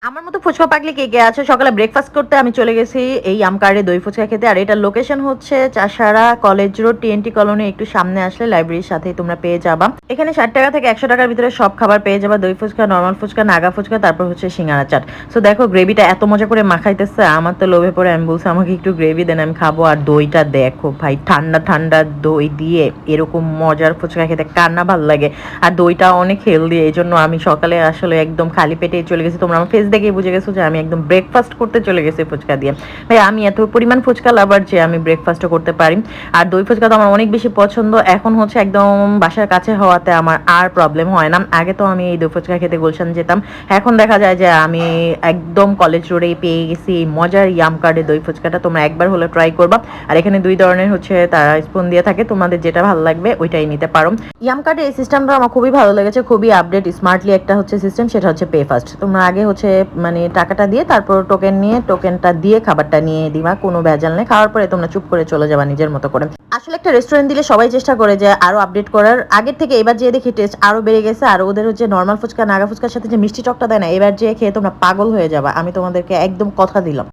আমার মতো ফুচকা পাগলি কে, কে আছে? সকালে ব্রেকফাস্ট করতে আমি চলে গেছি এই আমকারে দই ফুচকা খেতে। আর এটার লোকেশন হচ্ছে Chashara college road TNT colony একটু সামনে আসলে লাইব্রেরির সাথেই তোমরা পেয়ে যাবা। এখানে 60 টাকা থেকে 100 টাকার ভিতরে সব খাবার পেয়ে যাবা। দই ফুচকা, নর্মাল ফুচকা, নাগা ফুচকা, তারপর হচ্ছে সিঙ্গারা চাট। সো দেখো গ্রেভিটা এত মজা করে মাখাইতেছে, আমার তো লোভে পড়ে আমি বলছি আমাকে একটু গ্রেভি দেন আমি খাবো। আর দইটা দেখো ভাই, ঠান্ডা ঠান্ডা দই দিয়ে এরকম মজার ফুচকা খেতে কার না ভালো লাগে। আর দইটা অনেক হেলদি, এই জন্য আমি সকালে আসলে একদম খালি পেটেই চলে গেছি। তোমরা আমার ফেস দেখেই বুঝে গেছো যে আমি একদম ব্রেকফাস্ট করতে চলে গেছি ফুচকা দিয়ে। ভাই আমি এত পরিমাণ ফুচকা লাভার যে আমি ব্রেকফাস্টও করতে পারি। আর দই ফুচকা তো আমার অনেক বেশি পছন্দ। এখন হচ্ছে একদম বাসার কাছে হওয়াতে আমার আর প্রবলেম হয় না। আগে তো আমি এই দই ফুচকা খেতে গুলশান যেতাম, এখন দেখা যায় যে আমি একদম কলেজ রোডেই পেয়ে গেছি এই মজার ইয়াম কার্ডে দই ফুচকাটা। তোমরা একবার হলে ট্রাই করবা। আর এখানে 2 ধরনের হচ্ছে তারা স্পুন দিয়ে থাকে, তোমাদের যেটা ভালো লাগবে ওইটাই নিতে পারো। ইয়াম কার্ডের এই সিস্টেমটা আমার খুবই ভালো লেগেছে, খুবই আপডেট স্মার্টলি একটা হচ্ছে সিস্টেম, সেটা হচ্ছে পে ফার্স্ট। তোমরা আগে হচ্ছে মানে টাকাটা দিয়ে তারপর টোকেন নিয়ে টোকেনটা দিয়ে খাবারটা নিয়ে দিবা, কোনো ভেজাল নেই। খাওয়ার পরে তোমরা চুপ করে চলে যাবা নিজের মতো করে। আসলে একটা রেস্টুরেন্ট দিলে সবাই চেষ্টা করে যে আরো আপডেট করার, আগের থেকে এবার যেয়ে দেখি টেস্ট আরো বেড়ে গেছে। আর ওদের হচ্ছে নর্মাল ফুচকা নাগা ফুচকার সাথে যে মিষ্টি টকটা দেয় না, এবার যেয়ে খেয়ে তোমরা পাগল হয়ে যাবা, আমি তোমাদেরকে একদম কথা দিলাম।